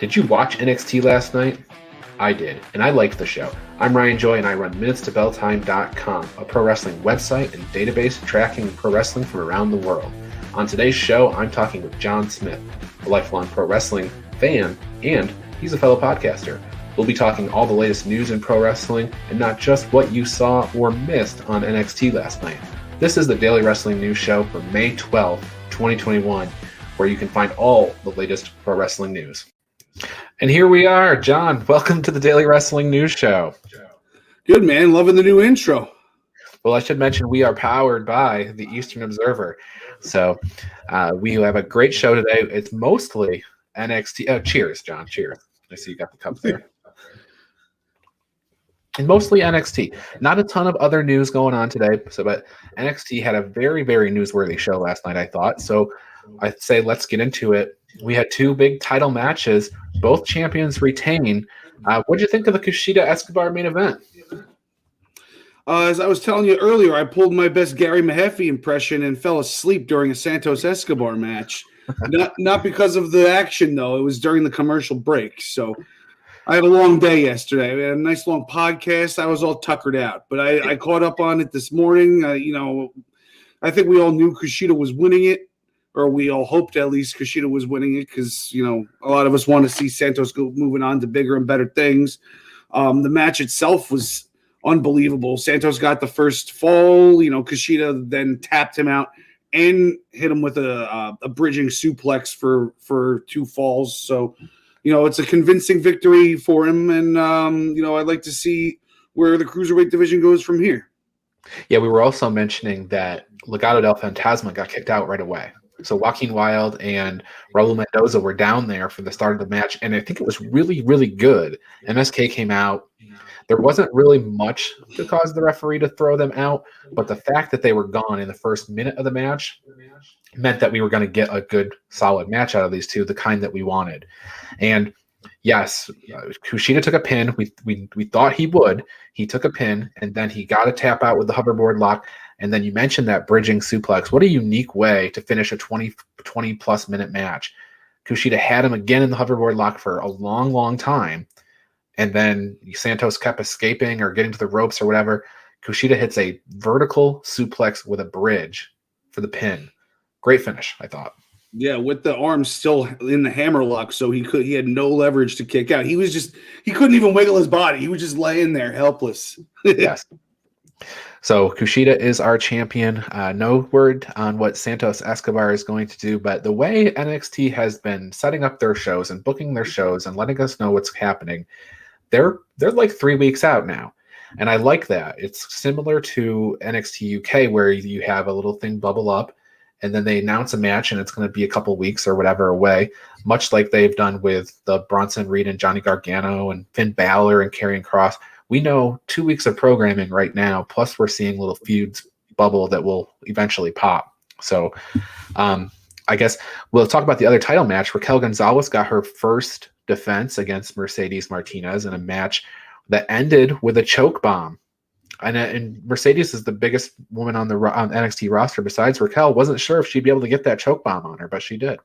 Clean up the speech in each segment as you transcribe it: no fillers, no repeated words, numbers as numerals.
Did you watch NXT last night? I did, and I liked the show. I'm Ryan Joy, and I run MinutesToBellTime.com, a pro wrestling website and database tracking pro wrestling from around the world. On today's show, I'm talking with John Smith, a lifelong pro wrestling fan, and he's a fellow podcaster. We'll be talking all the latest news in pro wrestling, and not just what you saw or missed on NXT last night. This is the Daily Wrestling News Show for May 12th, 2021, where you can find all the latest pro wrestling news. And here we are, John. Welcome to the Daily Wrestling News Show. Good, man. Loving the new intro. Well, I should mention we are powered by the Eastern Observer. So we have a great show today. It's mostly NXT. Oh, cheers, John. Cheers. I see you got the cup there. And mostly NXT. Not a ton of other news going on today. But NXT had a very, very newsworthy show last night, I thought. So I'd say let's get into it. We had two big title matches. Both champions retain. What did you think of the Kushida Escobar main event? As I was telling you earlier, I pulled my best Gary Mahaffey impression and fell asleep during a Santos Escobar match. Not because of the action, though. It was during the commercial break. So I had a long day yesterday. We had a nice long podcast. I was all tuckered out. But I caught up on it this morning. I think we all knew Kushida was winning it. Or we all hoped at least Kushida was winning it because, a lot of us want to see Santos go moving on to bigger and better things. The match itself was unbelievable. Santos got the first fall. Kushida then tapped him out and hit him with a bridging suplex for two falls. So, it's a convincing victory for him. And, I'd like to see where the Cruiserweight division goes from here. Yeah, we were also mentioning that Legado del Fantasma got kicked out right away. So Joaquin Wilde and Raul Mendoza were down there for the start of the match, and I think it was really, really good. MSK came out. There wasn't really much to cause the referee to throw them out, but the fact that they were gone in the first minute of the match meant that we were going to get a good, solid match out of these two, the kind that we wanted. And yes, Kushida took a pin. We thought he would. He took a pin, and then he got a tap out with the hoverboard lock. And then you mentioned that bridging suplex. What a unique way to finish a 20-plus minute match. Kushida had him again in the hoverboard lock for a long, long time. And then Santos kept escaping or getting to the ropes or whatever. Kushida hits a vertical suplex with a bridge for the pin. Great finish, I thought. Yeah, with the arms still in the hammer lock, so he had no leverage to kick out. He couldn't even wiggle his body. He was just laying there helpless. Yes. So Kushida is our champion. No word on what Santos Escobar is going to do, but the way NXT has been setting up their shows and booking their shows and letting us know what's happening, they're like 3 weeks out now. And I like that. It's similar to NXT UK where you have a little thing bubble up and then they announce a match and it's going to be a couple weeks or whatever away, much like they've done with the Bronson Reed and Johnny Gargano and Finn Balor and Karrion Kross. We know 2 weeks of programming right now, plus we're seeing little feuds bubble that will eventually pop. So I guess we'll talk about the other title match. Raquel Gonzalez got her first defense against Mercedes Martinez in a match that ended with a choke bomb. And Mercedes is the biggest woman on NXT roster besides Raquel. Wasn't sure if she'd be able to get that choke bomb on her, but she did.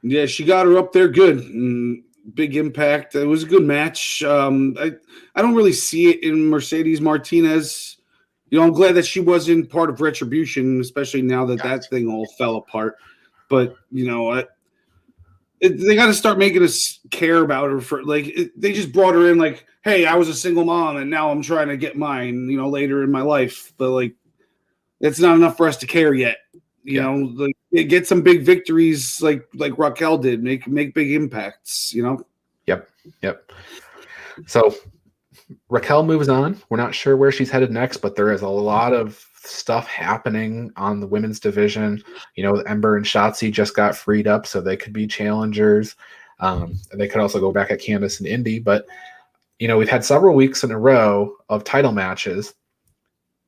Yeah, she got her up there good. Big impact. It was a good match. I don't really see it in Mercedes Martinez. I'm glad that she wasn't part of Retribution, especially now that thing all fell apart. But they got to start making us care about her they just brought her in like, hey, I was a single mom and now I'm trying to get mine, later in my life. But it's not enough for us to care yet. Get some big victories like Raquel did. Make big impacts. Yep. So Raquel moves on. We're not sure where she's headed next, but there is a lot of stuff happening on the women's division. Ember and Shotzi just got freed up, so they could be challengers. They could also go back at Candice and Indy. But we've had several weeks in a row of title matches.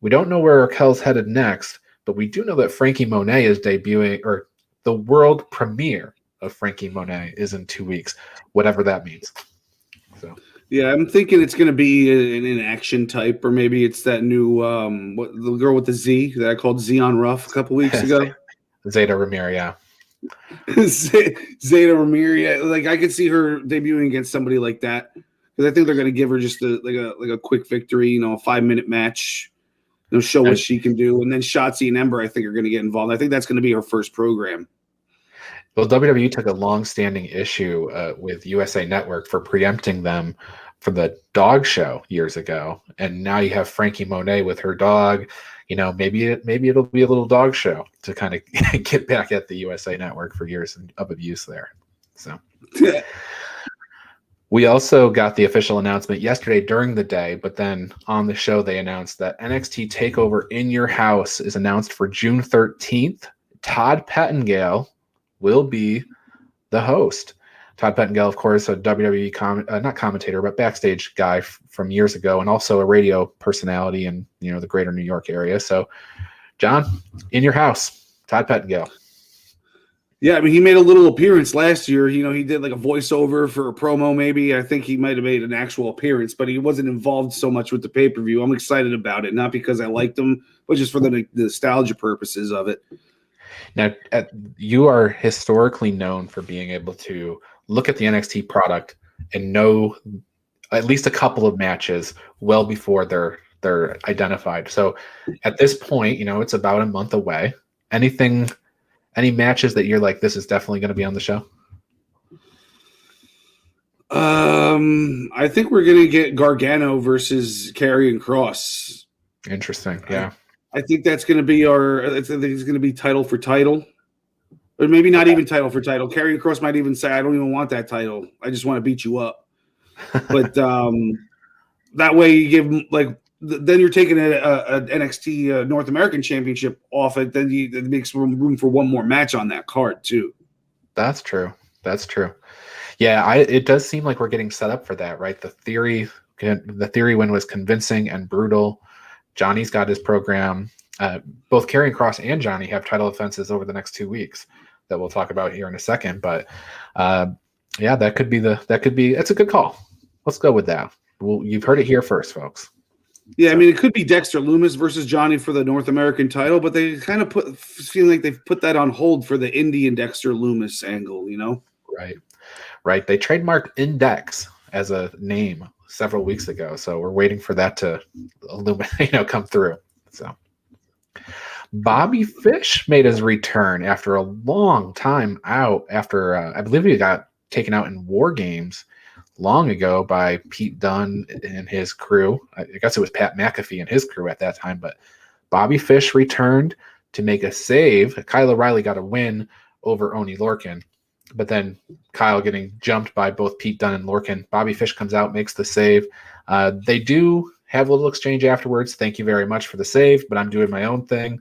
We don't know where Raquel's headed next. But we do know that Frankie Monet is debuting, or the world premiere of Frankie Monet is in 2 weeks, whatever that means. So yeah, I'm thinking it's going to be an action type, or maybe it's that new the girl with the Z that I called Z on Rough a couple weeks ago. Zeta Ramir, yeah. Zeta Ramirez, like I could see her debuting against somebody like that because I think they're going to give her just a quick victory, a 5-minute match, show what she can do, and then Shotzi and Ember I think are going to get involved. I think that's going to be her first program. Well, WWE took a long-standing issue with USA Network for preempting them for the dog show years ago, and now you have Frankie Monet with her dog. Maybe it'll be a little dog show to kind of get back at the USA Network for years of abuse there. So we also got the official announcement yesterday during the day, but then on the show they announced that NXT TakeOver in Your House is announced for June 13th. Todd Pettengill will be the host. Todd Pettengill, of course, a WWE not commentator, but backstage guy from years ago, and also a radio personality in the greater New York area. So, John, in your house, Todd Pettengill. Yeah, I mean, he made a little appearance last year. He did like a voiceover for a promo, maybe. I think he might have made an actual appearance, but he wasn't involved so much with the pay-per-view. I'm excited about it, not because I liked him, but just for the nostalgia purposes of it. Now, you are historically known for being able to look at the NXT product and know at least a couple of matches well before they're identified. So at this point, it's about a month away. Any matches that you're like, this is definitely going to be on the show? I think we're going to get Gargano versus Karrion Kross. Interesting. Yeah. I think that's going to be I think it's going to be title for title. Or maybe not even title for title. Karrion Kross might even say, I don't even want that title. I just want to beat you up. But that way you give him, then you're taking an NXT North American Championship off it. Then it makes room for one more match on that card, too. That's true. Yeah, it does seem like we're getting set up for that, right? The theory win was convincing and brutal. Johnny's got his program. Both Karrion Kross and Johnny have title defenses over the next 2 weeks that we'll talk about here in a second. But that could be it's a good call. Let's go with that. Well, you've heard it here first, folks. Yeah, I mean, it could be Dexter Lumis versus Johnny for the North American title, but they kind of feel like they've put that on hold for the Indy and Dexter Lumis angle, Right. They trademarked Index as a name several weeks ago, so we're waiting for that to come through. So Bobby Fish made his return after a long time out. After I believe he got taken out in War Games long ago by Pete Dunne and his crew. I guess it was Pat McAfee and his crew at that time, but Bobby Fish returned to make a save. Kyle O'Reilly got a win over Oney Lorcan, but then Kyle getting jumped by both Pete Dunne and Lorcan. Bobby Fish comes out, makes the save. They do have a little exchange afterwards. Thank you very much for the save, but I'm doing my own thing.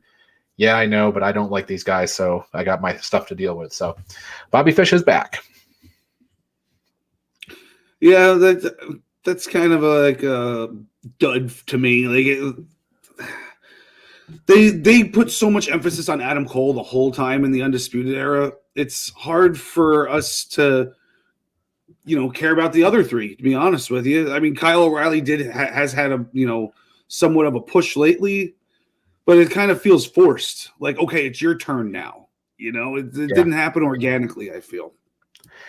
Yeah, I know, but I don't like these guys, so I got my stuff to deal with. So Bobby Fish is back. Yeah, that's kind of like a dud to me. They put so much emphasis on Adam Cole the whole time in the Undisputed Era. It's hard for us to, care about the other three, to be honest with you. I mean, Kyle O'Reilly has had a, somewhat of a push lately, but it kind of feels forced. Like, okay, it's your turn now. It didn't happen organically, I feel.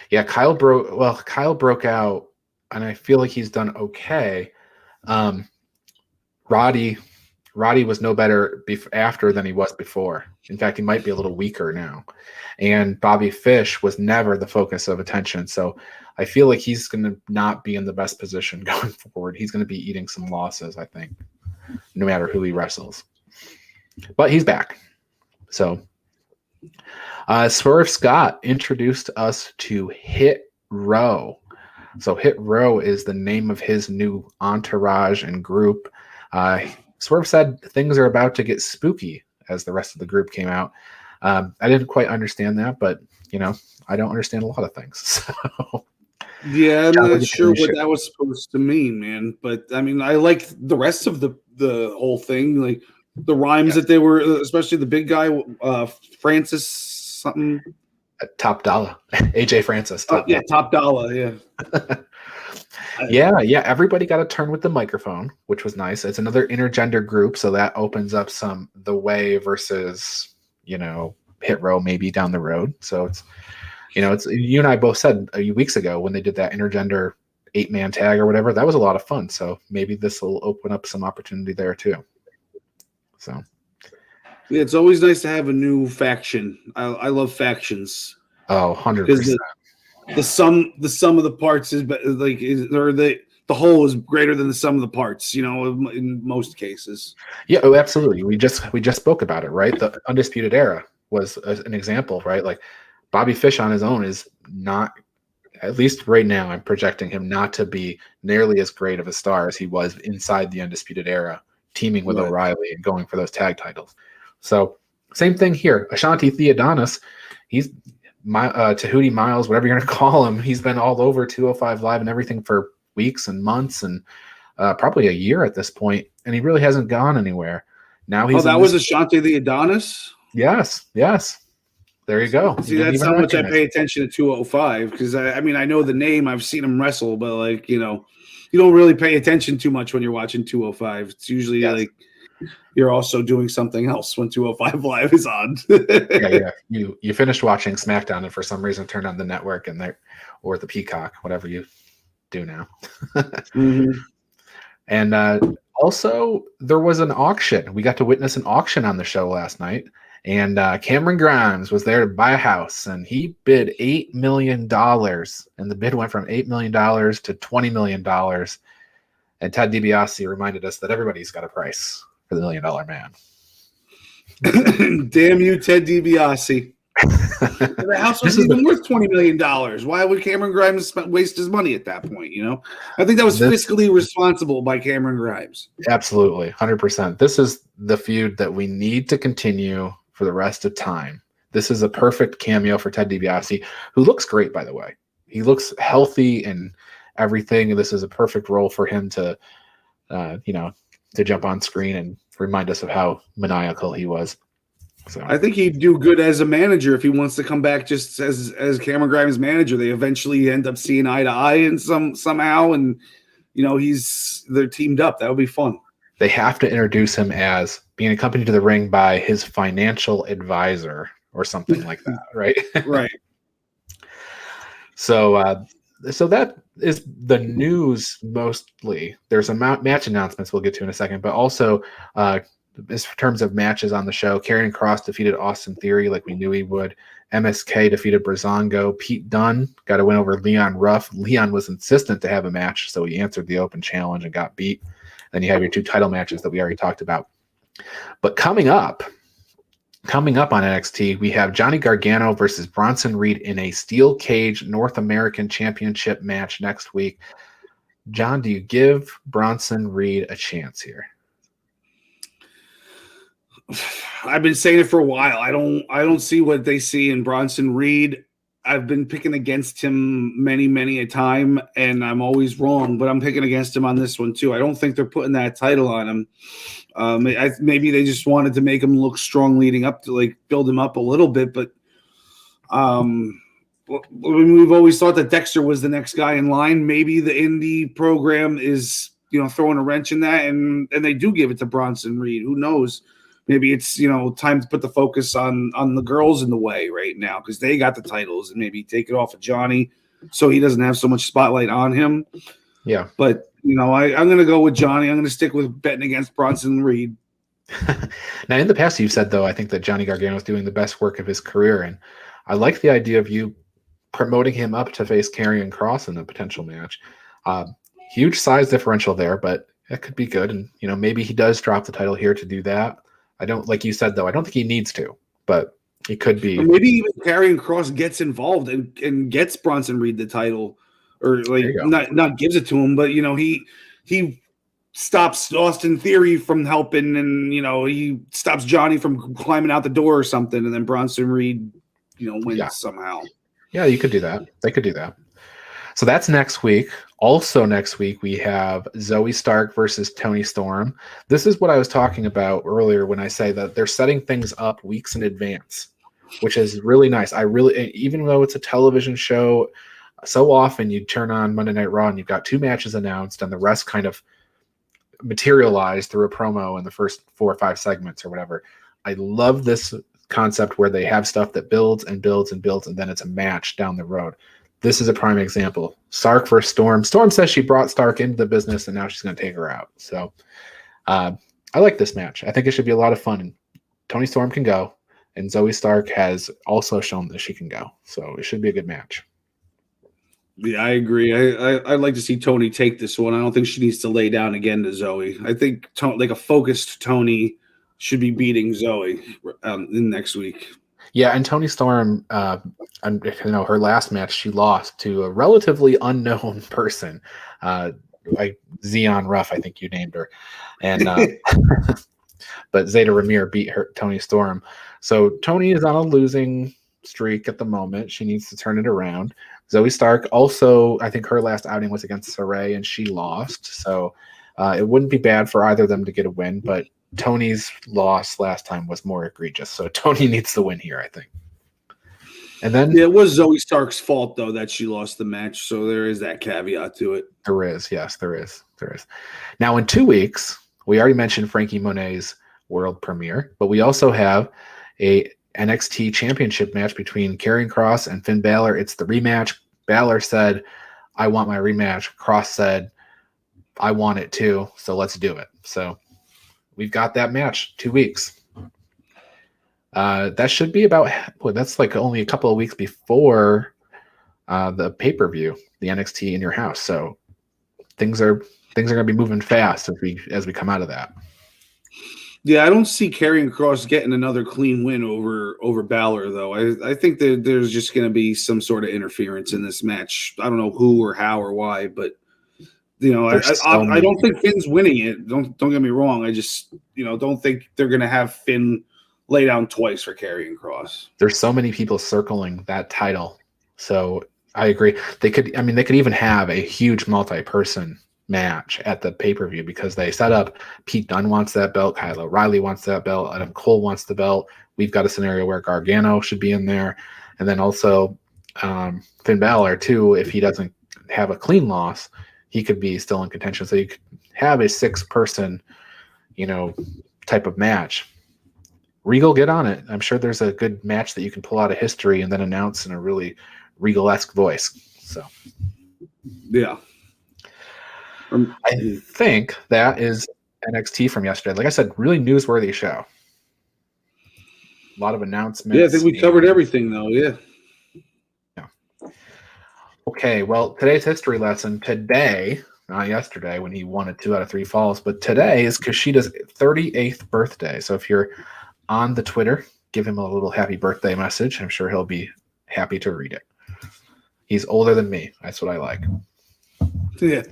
Yeah, Kyle broke out, and I feel like he's done okay. Roddy was no better after than he was before. In fact, he might be a little weaker now. And Bobby Fish was never the focus of attention. So I feel like he's going to not be in the best position going forward. He's going to be eating some losses, I think, no matter who he wrestles. But he's back. So Swerve Scott introduced us to Hit Row. So Hit Row is the name of his new entourage and group. Swerve said things are about to get spooky as the rest of the group came out. I didn't quite understand that, but I don't understand a lot of things. So yeah, I'm not sure what that was supposed to mean, man. But I mean, I liked the rest of the whole thing, like the rhymes that they were, especially the big guy, Francis something. Top Dollar, AJ Francis. Top Dollar, yeah. Yeah. Everybody got a turn with the microphone, which was nice. It's another intergender group, so that opens up the way versus, hit row maybe down the road. So it's, it's, you and I both said a few weeks ago when they did that intergender 8-man tag or whatever, that was a lot of fun. So maybe this will open up some opportunity there too. So yeah, it's always nice to have a new faction. I love factions. 100%. The sum of the parts or the whole is greater than the sum of the parts, in most cases. Yeah, absolutely. We just spoke about it, right? The Undisputed Era was an example, right? Like Bobby Fish on his own is not, at least right now, I'm projecting him not to be nearly as great of a star as he was inside the Undisputed Era, teaming with O'Reilly and going for those tag titles. So same thing here. Ashanti Theodonis, he's Tahuti Miles, whatever you're going to call him. He's been all over 205 Live and everything for weeks and months and probably a year at this point, and he really hasn't gone anywhere. Now he's was Ashanti Theodonis? Yes. There you go. See, that's how much I pay attention to 205 because I know the name. I've seen him wrestle, but you don't really pay attention too much when you're watching 205. It's usually you're also doing something else when 205 Live is on. yeah. You finished watching SmackDown and for some reason turned on the network or the Peacock, whatever you do now. Mm-hmm. And also there was an auction. We got to witness an auction on the show last night. And Cameron Grimes was there to buy a house, and he bid $8 million. And the bid went from $8 million to $20 million. And Ted DiBiase reminded us that everybody's got a price for the $1 Million Man. Damn you, Ted DiBiase. The house was even worth $20 million. Why would Cameron Grimes waste his money at that point? I think that was fiscally responsible by Cameron Grimes. Absolutely, 100%. This is the feud that we need to continue for the rest of time. This is a perfect cameo for Ted DiBiase, who looks great, by the way. He looks healthy and everything. And this is a perfect role for him to, to jump on screen and remind us of how maniacal he was. So I think he'd do good as a manager if he wants to come back just as Cameron Grimes' manager. They eventually end up seeing eye to eye in somehow, and they're teamed up. That would be fun. They have to introduce him as being accompanied to the ring by his financial advisor or something like that, right? Right. So that is the news mostly. There's some match announcements we'll get to in a second, but also in terms of matches on the show, Karrion Kross defeated Austin Theory like we knew he would. MSK defeated Breezango. Pete Dunne got a win over Leon Ruff. Leon was insistent to have a match, so he answered the open challenge and got beat. Then you have your 2 title matches that we already talked about. But coming up on NXT, we have Johnny Gargano versus Bronson Reed in a steel cage North American Championship match next week. John, do you give Bronson Reed a chance here? I've been saying it for a while. I don't see what they see in Bronson Reed. I've been picking against him many a time, and I'm always wrong, but I'm picking against him on this one too. I don't think they're putting that title on him. Maybe they just wanted to make him look strong leading up to build him up a little bit, but we've always thought that Dexter was the next guy in line. Maybe the indie program is throwing a wrench in that, and they do give it to Bronson Reed. Who knows? Maybe it's time to put the focus on the girls in the way right now because they got the titles, and maybe take it off of Johnny so he doesn't have so much spotlight on him. Yeah, but I'm going to go with Johnny. I'm going to stick with betting against Bronson Reed. Now, in the past, you've said though I think that Johnny Gargano is doing the best work of his career, and I like the idea of you promoting him up to face Karrion Kross in a potential match. Huge size differential there, but that could be good, and maybe he does drop the title here to do that. I don't, like you said, though, I don't think he needs to, but he could be. Or maybe even Karrion Kross gets involved and gets Bronson Reed the title, or not gives it to him, but he stops Austin Theory from helping, and he stops Johnny from climbing out the door or something, and then Bronson Reed wins somehow. Yeah, you could do that. They could do that. So that's next week. Also next week, we have Zoe Stark versus Toni Storm. This is what I was talking about earlier when I say that they're setting things up weeks in advance, which is really nice. Even though it's a television show, so often you turn on Monday Night Raw and you've got 2 matches announced and the rest kind of materialize through a promo in the first 4 or 5 segments or whatever. I love this concept where they have stuff that builds and builds and builds, and then it's a match down the road. This is a prime example. Stark versus Storm. Storm says she brought Stark into the business, and now she's going to take her out. So I like this match. I think it should be a lot of fun. And Toni Storm can go, and Zoe Stark has also shown that she can go. So it should be a good match. Yeah, I agree. I'd like to see Toni take this one. I don't think she needs to lay down again to Zoe. I think like a focused Toni should be beating Zoe in next week. Yeah, and Toni Storm, her last match, she lost to a relatively unknown person, like Zeon Ruff, I think you named her, and but Zeta Ramir beat her Toni Storm. So Toni is on a losing streak at the moment. She needs to turn it around. Zoe Stark also, I think her last outing was against Saray, and she lost. So it wouldn't be bad for either of them to get a win, but Toni's loss last time was more egregious, so Toni needs the win here, I think. And then it was Zoe Stark's fault, though, that she lost the match, so there is that caveat to it. There is, yes, there is. Now, in 2 weeks, we already mentioned Frankie Monet's world premiere, but we also have a NXT championship match between Karrion Kross and Finn Balor. It's the rematch. Balor said, I want my rematch. Kross said, I want it too, so let's do it. So we've got that match, 2 weeks. That should be that's like only a couple of weeks before the pay-per-view, the NXT in your house. So things are going to be moving fast as we come out of that. Yeah, I don't see Karrion Kross getting another clean win over Balor, though. I think that there's just going to be some sort of interference in this match. I don't know who or how or why, but I don't think Finn's winning it. Don't get me wrong. I just don't think they're going to have Finn lay down twice for Karrion Kross. There's so many people circling that title, so I agree. They could even have a huge multi-person match at the pay-per-view because they set up Pete Dunne wants that belt, Kyle O'Reilly wants that belt, Adam Cole wants the belt. We've got a scenario where Gargano should be in there, and then also Finn Balor too. If he doesn't have a clean loss, he could be still in contention. So you could have a 6-person, type of match. Regal, get on it. I'm sure there's a good match that you can pull out of history and then announce in a really Regal-esque voice. So, yeah. I think that is NXT from yesterday. Like I said, really newsworthy show. A lot of announcements. Yeah, I think we covered everything, though. Yeah. Okay, well, today's history lesson today, not yesterday when he won a 2 out of 3 falls, but today is Kushida's 38th birthday. So if you're on the Twitter, give him a little happy birthday message. I'm sure he'll be happy to read it. He's older than me. That's what I like. Yeah.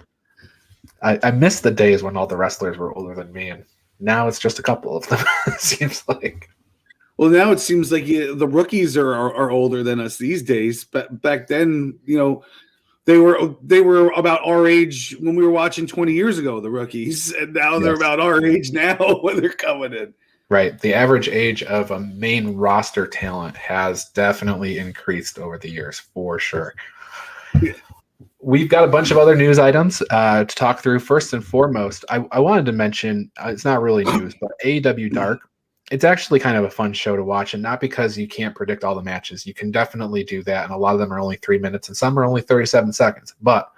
I miss the days when all the wrestlers were older than me, and now it's just a couple of them, it seems like. Well, now it seems like the rookies are older than us these days. But back then, they were about our age when we were watching 20 years ago, the rookies, and now they're about our age now when they're coming in. Right. The average age of a main roster talent has definitely increased over the years, for sure. Yeah. We've got a bunch of other news items to talk through. First and foremost, I wanted to mention, it's not really news, but AEW Dark. It's actually kind of a fun show to watch, and not because you can't predict all the matches. You can definitely do that, and a lot of them are only 3 minutes, and some are only 37 seconds. But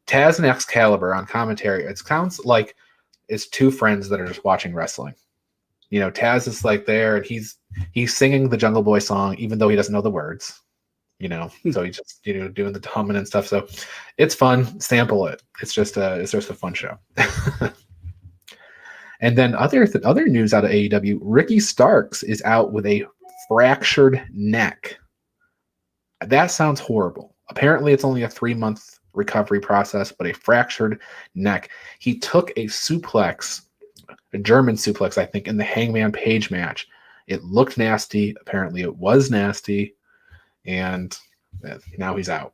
Taz and Excalibur on commentary, it sounds like it's 2 friends that are just watching wrestling. Taz is like there, and he's singing the Jungle Boy song, even though he doesn't know the words. So he's just doing the humming and stuff. So it's fun. Sample it. It's just a fun show. And then other news out of AEW, Ricky Starks is out with a fractured neck. That sounds horrible. Apparently, it's only a 3-month recovery process, but a fractured neck. He took a suplex, a German suplex, I think, in the Hangman Page match. It looked nasty. Apparently, it was nasty. And now he's out.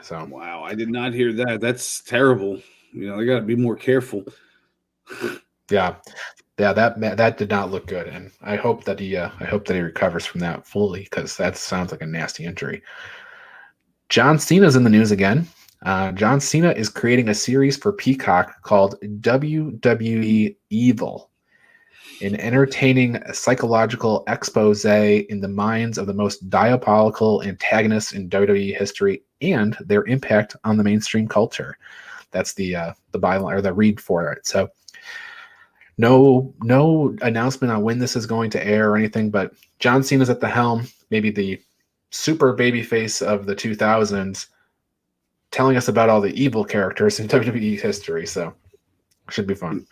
So wow, I did not hear that. That's terrible. They got to be more careful. Yeah, that did not look good, and I hope that he recovers from that fully, because that sounds like a nasty injury. John Cena's in the news again. John Cena is creating a series for Peacock called WWE Evil. an entertaining psychological expose in the minds of the most diabolical antagonists in WWE history and their impact on the mainstream culture. That's the byline or the read for it. So no announcement on when this is going to air or anything, but John Cena's at the helm, maybe the super babyface of the 2000s, telling us about all the evil characters in WWE history. So should be fun.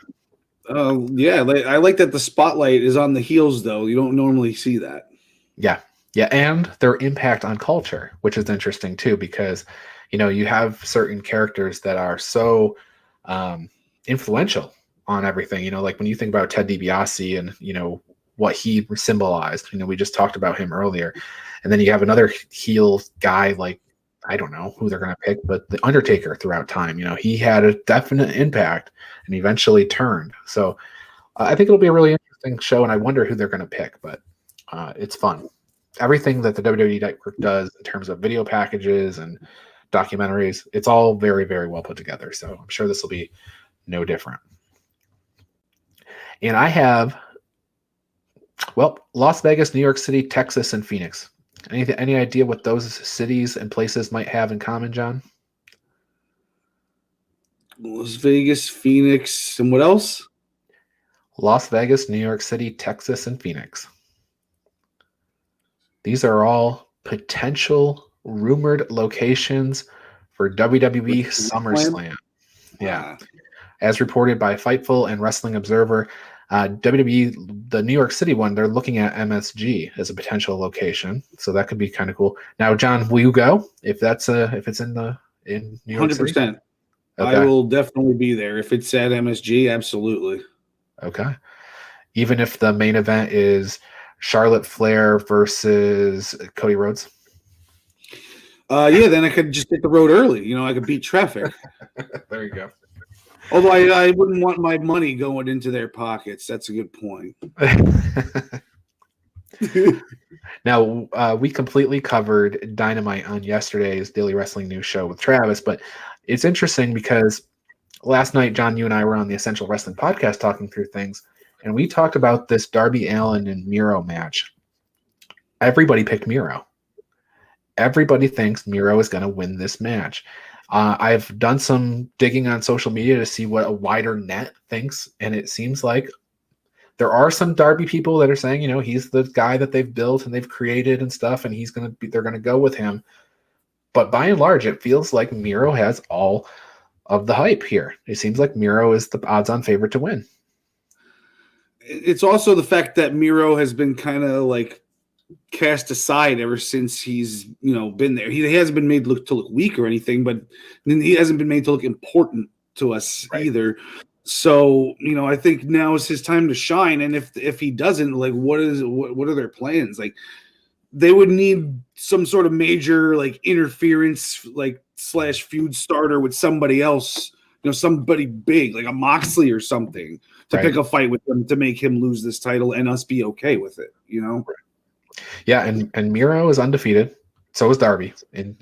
Yeah, I like that the spotlight is on the heels, though. You don't normally see that. Yeah, and their impact on culture, which is interesting too, because you have certain characters that are so influential on everything. Like when you think about Ted DiBiase and what he symbolized. We just talked about him earlier, and then you have another heel guy like I don't know who they're going to pick, but the Undertaker throughout time. He had a definite impact and eventually turned. So I think it'll be a really interesting show, and I wonder who they're going to pick, but it's fun. Everything that the WWE Network does in terms of video packages and documentaries, it's all very, very well put together. So I'm sure this will be no different. And I have, Las Vegas, New York City, Texas, and Phoenix. Any idea what those cities and places might have in common, John? Las Vegas, Phoenix, and what else? Las Vegas, New York City, Texas, and Phoenix. These are all potential rumored locations for WWE SummerSlam. Yeah. As reported by Fightful and Wrestling Observer, WWE, the New York City one, they're looking at MSG as a potential location, so that could be kind of cool. Now, John, will you go if it's in New York 100%. City? Okay. I will definitely be there if it's at MSG. Absolutely. Okay. Even if the main event is Charlotte Flair versus Cody Rhodes. Yeah, then I could just hit the road early. I could beat traffic. There you go. Although I wouldn't want my money going into their pockets. That's a good point. Now, we completely covered Dynamite on yesterday's Daily Wrestling News show with Travis, but it's interesting because last night, John, you and I were on the Essential Wrestling podcast talking through things, and we talked about this Darby Allin and Miro match. Everybody picked Miro. Everybody thinks Miro is going to win this match. I've done some digging on social media to see what a wider net thinks, and it seems like there are some Darby people that are saying, he's the guy that they've built and they've created and stuff, and they're going to go with him. But by and large, it feels like Miro has all of the hype here. It seems like Miro is the odds-on favorite to win. It's also the fact that Miro has been kind of like cast aside ever since he's been there. He hasn't been made to look weak or anything, but he hasn't been made to look important to us either. So I think now is his time to shine. And if he doesn't, like, what are their plans? Like, they would need some sort of major interference / feud starter with somebody else, somebody big like a Moxley or something to pick a fight with them to make him lose this title and us be okay with it. Yeah, and Miro is undefeated. So is Darby, and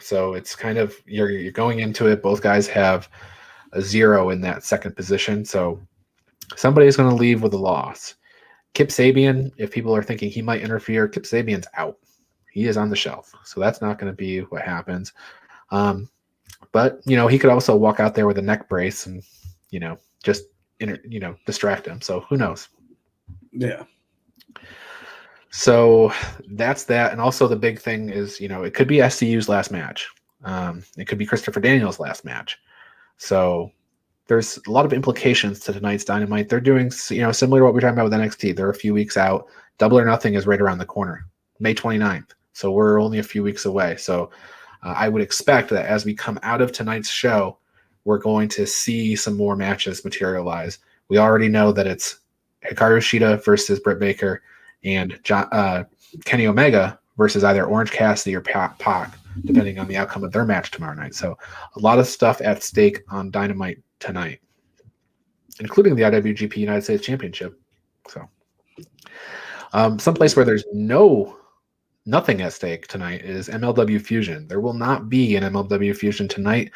so it's kind of you're going into it. Both guys have a 0 in that second position, so somebody's going to leave with a loss. Kip Sabian, if people are thinking he might interfere, Kip Sabian's out. He is on the shelf, so that's not going to be what happens. But he could also walk out there with a neck brace and just distract him. So who knows? Yeah. So that's that. And also the big thing is, it could be SCU's last match. It could be Christopher Daniels' last match. So there's a lot of implications to tonight's Dynamite. They're doing, similar to what we're talking about with NXT. They're a few weeks out. Double or Nothing is right around the corner, May 29th. So we're only a few weeks away. So I would expect that as we come out of tonight's show, we're going to see some more matches materialize. We already know that it's Hikaru Shida versus Britt Baker and Kenny Omega versus either Orange Cassidy or Pac, depending on the outcome of their match tomorrow night. So a lot of stuff at stake on Dynamite tonight, including the IWGP United States Championship. So someplace where there's nothing at stake tonight is MLW Fusion. There will not be an MLW Fusion tonight.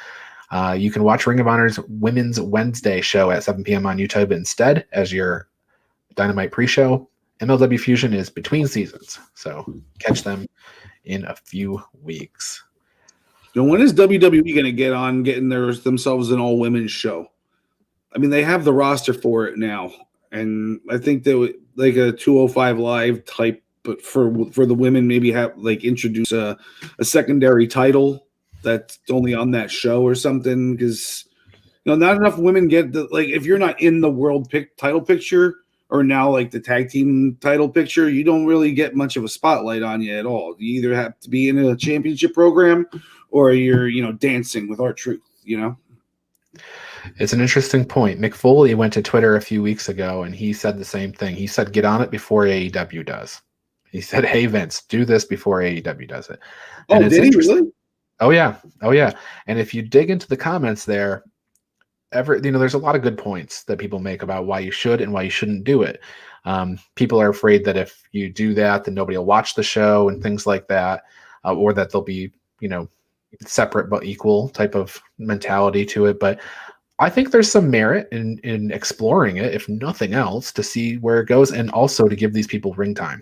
You can watch Ring of Honor's Women's Wednesday show at 7 p.m. on YouTube instead as your Dynamite pre-show. MLW Fusion is between seasons, so catch them in a few weeks. Now, when is WWE going to get on getting themselves an all-women's show? I mean, they have the roster for it now, and I think they would like a 205 Live type, but for the women, maybe have like introduce a secondary title that's only on that show or something, because not enough women get like if you're not in the world title picture or now like the tag team title picture, you don't really get much of a spotlight on you at all. You either have to be in a championship program or you're dancing with R-Truth. It's an interesting point. Mick Foley went to Twitter a few weeks ago and he said the same thing. He said, get on it before AEW does. He said, hey, Vince, do this before AEW does it. And did he really? Oh, yeah. And if you dig into the comments there, there's a lot of good points that people make about why you should and why you shouldn't do it. People are afraid that if you do that, then nobody will watch the show and things like that, or that there'll be, separate but equal type of mentality to it. But I think there's some merit in exploring it, if nothing else, to see where it goes and also to give these people ring time.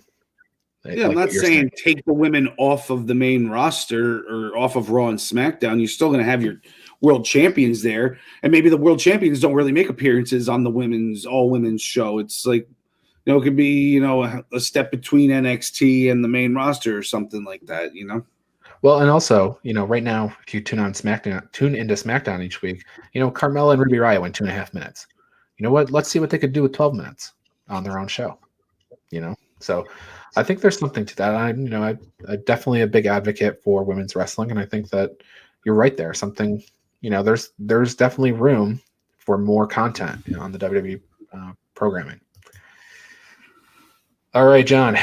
Yeah, I'm not saying take the women off of the main roster or off of Raw and SmackDown. You're still going to have your world champions there. And maybe the world champions don't really make appearances on the all-women's show. It's like, it could be, a step between NXT and the main roster or something like that, Well, and also, right now, if you tune into SmackDown each week, Carmella and Ruby Riott went 2.5 minutes. You know what? Let's see what they could do with 12 minutes on their own show. So I think there's something to that. I'm definitely a big advocate for women's wrestling, and I think that you're right there. Something, there's definitely room for more content on the WWE programming. All right, John.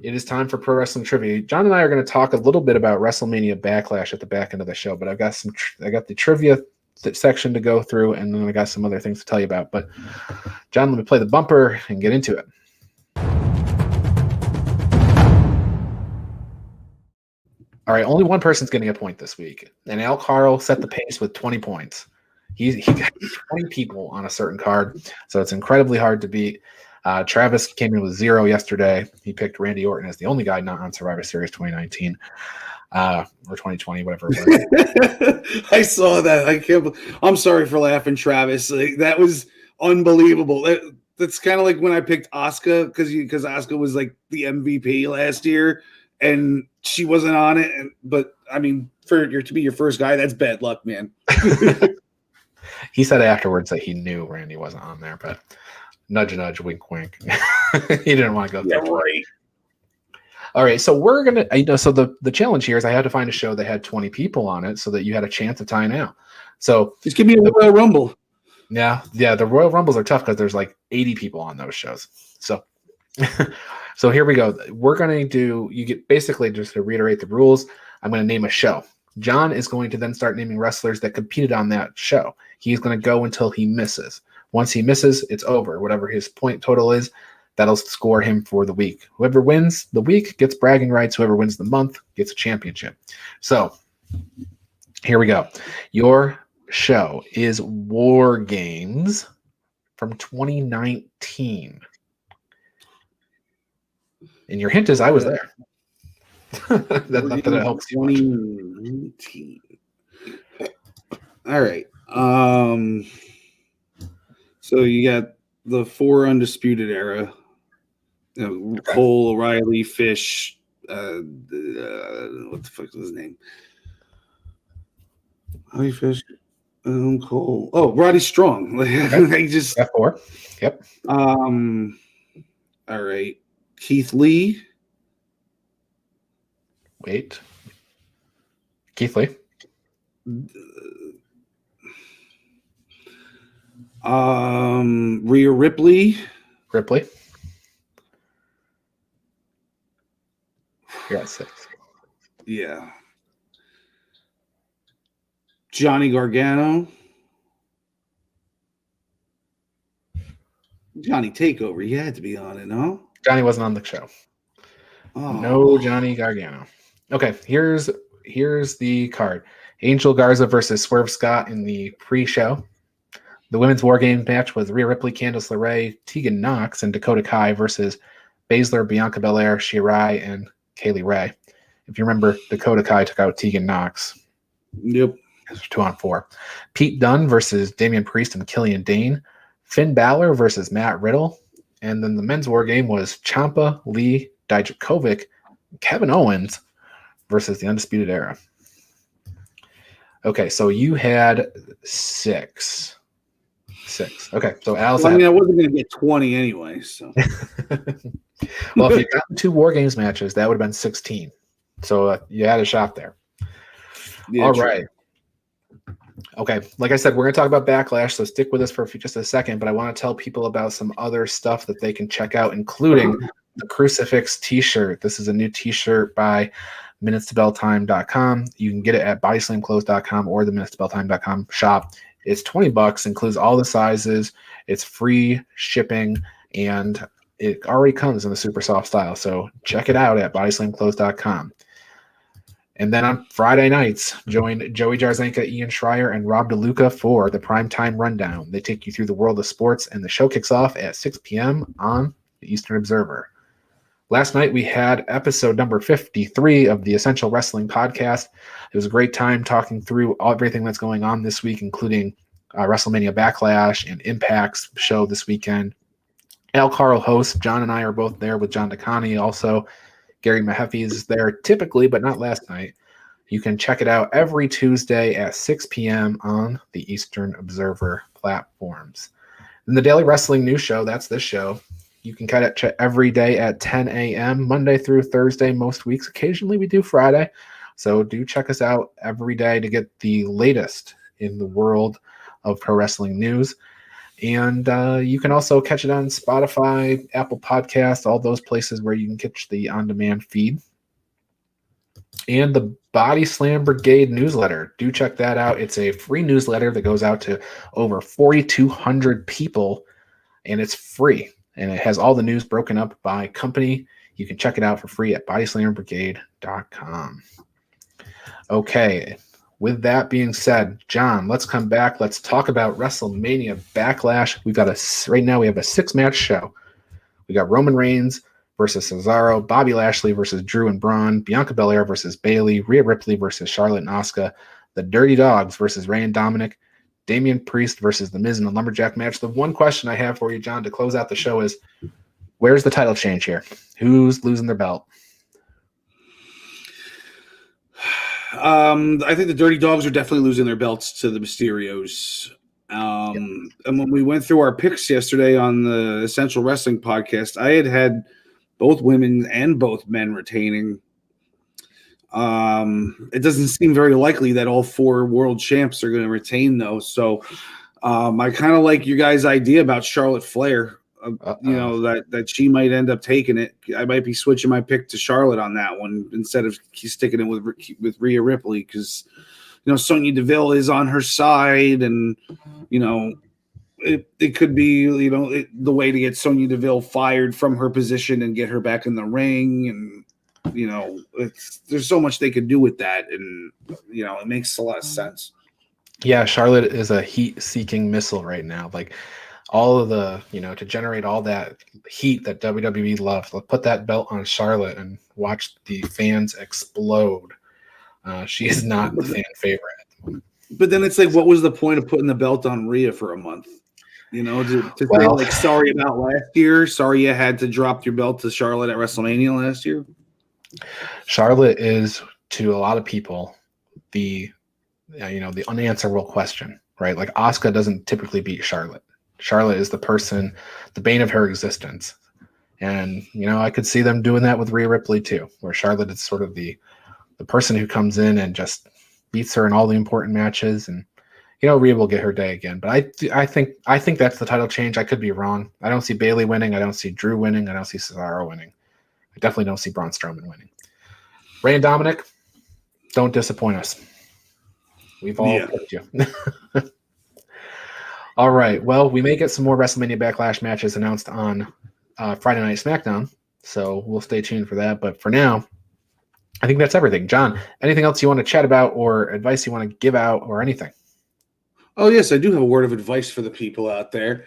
It is time for Pro Wrestling Trivia. John and I are going to talk a little bit about WrestleMania Backlash at the back end of the show, but I got the trivia section to go through, and then I got some other things to tell you about. But John, let me play the bumper and get into it. All right, only one person's getting a point this week, and Al Carl set the pace with 20 points. He got 20 people on a certain card, so it's incredibly hard to beat. Travis came in with 0 yesterday. He picked Randy Orton as the only guy not on Survivor Series 2019 or 2020, whatever it was. I saw that. I'm sorry for laughing, Travis. Like, that was unbelievable. That's kind of like when I picked Asuka because Asuka was like the MVP last year and she wasn't on it. But I mean, to be your first guy, that's bad luck, man. He said afterwards that he knew Randy wasn't on there, but nudge, nudge, wink, wink. He didn't want to go through. Right. All right, so we're gonna, so the challenge here is I had to find a show that had 20 people on it so that you had a chance of tying out. So just give me a Royal Rumble. Yeah, the Royal Rumbles are tough because there's like 80 people on those shows. So, so here we go. We're gonna you get basically just to reiterate the rules. I'm gonna name a show. John is going to then start naming wrestlers that competed on that show. He's gonna go until he misses. Once he misses, it's over. Whatever his point total is, that'll score him for the week. Whoever wins the week gets bragging rights. Whoever wins the month gets a championship. So here we go. Your show is War Games from 2019. And your hint is I was there. Not that it helps you much. 2019. All right. So you got the 4 Undisputed Era. Cole, O'Reilly, Fish, what the fuck was his name? O'Reilly, Fish, Cole. Oh, Roddy Strong. Okay. Just F4. Yep. All right. Keith Lee. Wait. Keith Lee. Rhea Ripley. Ripley. You're at 6. Yeah. Johnny Gargano. Johnny Takeover. You had to be on it, no? Johnny wasn't on the show. Oh. No Johnny Gargano. Okay, here's the card. Angel Garza versus Swerve Scott in the pre-show. The women's War Games match was Rhea Ripley, Candice LeRae, Tegan Knox, and Dakota Kai versus Baszler, Bianca Belair, Shirai, and Kaylee Ray. If you remember, Dakota Kai took out Tegan Knox. Yep. It was 2-on-4. Pete Dunne versus Damian Priest and Killian Dane. Finn Balor versus Matt Riddle. And then the men's War Game was Ciampa, Lee, Dijakovic, Kevin Owens versus the Undisputed Era. Okay, so you had 6. Okay, so Alice. Well, I mean, I wasn't going to get 20 anyway. So, well, if you got 2 War Games matches, that would have been 16. So you had a shot there. yeah, All true. right. Okay, like I said, we're going to talk about Backlash, so stick with us for just a second. But I want to tell people about some other stuff that they can check out, including the Crucifix T-shirt. This is a new T-shirt by minutestobelltime.com. You can get it at bodyslamclothes.com or the minutestobelltime.com shop. It's $20, includes all the sizes. It's free shipping, and it already comes in the super soft style. So check it out at bodyslamclothes.com. And then on Friday nights, join Joey Jarzenka, Ian Schreier, and Rob DeLuca for the Primetime Rundown. They take you through the world of sports, and the show kicks off at 6 p.m. on the Eastern Observer. Last night, we had episode number 53 of the Essential Wrestling Podcast. It was a great time talking through everything that's going on this week, including Wrestlemania Backlash and Impact's show this weekend. Al Caro hosts. John and I are both there with John DeConi also. Gary Mahaffey is there typically, but not last night. You can check it out every Tuesday at 6 p.m. on the Eastern Observer platforms. And the Daily Wrestling News Show, that's this show. You can catch it every day at 10 a.m., Monday through Thursday, most weeks. Occasionally we do Friday. So do check us out every day to get the latest in the world of pro wrestling news. And you can also catch it on Spotify, Apple Podcasts, all those places where you can catch the on-demand feed. And the Body Slam Brigade newsletter. Do check that out. It's a free newsletter that goes out to over 4,200 people, and it's free. And it has all the news broken up by company. You can check it out for free at bodyslambrigade.com. Okay. With that being said, John, let's come back. Let's talk about WrestleMania Backlash. Right now we have a 6-match show. We got Roman Reigns versus Cesaro, Bobby Lashley versus Drew and Braun, Bianca Belair versus Bayley, Rhea Ripley versus Charlotte and Asuka, the Dirty Dogs versus Rey and Dominic, Damian Priest versus The Miz in the Lumberjack match. The one question I have for you, John, to close out the show is, where's the title change here? Who's losing their belt? I think the Dirty Dogs are definitely losing their belts to the Mysterios. And when we went through our picks yesterday on the Essential Wrestling Podcast, I had both women and both men retaining. It doesn't seem very likely that all 4 world champs are going to retain, though. So I kind of like your guys' idea about Charlotte Flair. That she might end up taking it. I might be switching my pick to Charlotte on that one instead of sticking it with Rhea Ripley, because Sonya Deville is on her side, and it could be the way to get Sonya Deville fired from her position and get her back in the ring, and there's so much they could do with that, and it makes a lot of sense. Yeah, Charlotte is a heat-seeking missile right now. Like, all of the, to generate all that heat that WWE loves. Let's put that belt on Charlotte and watch the fans explode. She is not the fan favorite. But then it's like, what was the point of putting the belt on Rhea for a month? To say, like, sorry about last year. Sorry you had to drop your belt to Charlotte at WrestleMania last year. Charlotte is, to a lot of people, the unanswerable question, right? Like, Asuka doesn't typically beat Charlotte. Charlotte is the bane of her existence. And, I could see them doing that with Rhea Ripley too, where Charlotte is sort of the person who comes in and just beats her in all the important matches. And, Rhea will get her day again. But I think that's the title change. I could be wrong. I don't see Bayley winning. I don't see Drew winning. I don't see Cesaro winning. I definitely don't see Braun Strowman winning. Rey and Dominic, don't disappoint us. We've all picked you. All right. Well, we may get some more WrestleMania Backlash matches announced on Friday Night SmackDown, so we'll stay tuned for that. But for now, I think that's everything. John, anything else you want to chat about or advice you want to give out or anything? Oh, yes, I do have a word of advice for the people out there.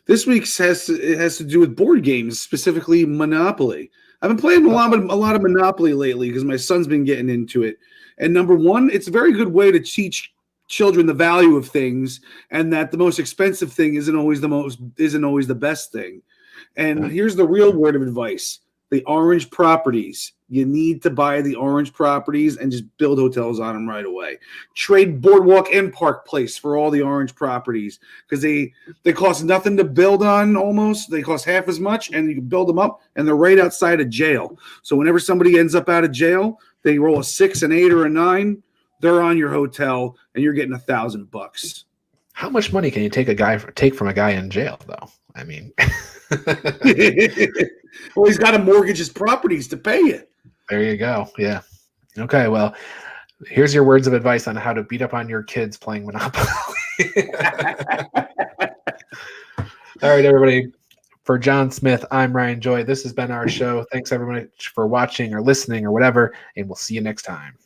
This week's has to do with board games, specifically Monopoly. I've been playing a lot of Monopoly lately because my son's been getting into it. And number one, it's a very good way to teach children the value of things, and that the most expensive thing isn't always the best thing. And here's the real word of advice: the orange properties. You need to buy the orange properties and just build hotels on them right away. Trade Boardwalk and Park Place for all the orange properties because they cost nothing to build on almost. They cost half as much, and you can build them up, and they're right outside of jail. So whenever somebody ends up out of jail, they roll a 6, an 8, or a 9, they're on your hotel, and you're getting $1,000. How much money can you take from a guy in jail, though? I mean, well, he's got to mortgage his properties to pay it. There you go. Yeah. Okay. Well, here's your words of advice on how to beat up on your kids playing Monopoly. All right, everybody. For John Smith, I'm Ryan Joy. This has been our show. Thanks, everybody, for watching or listening or whatever, and we'll see you next time.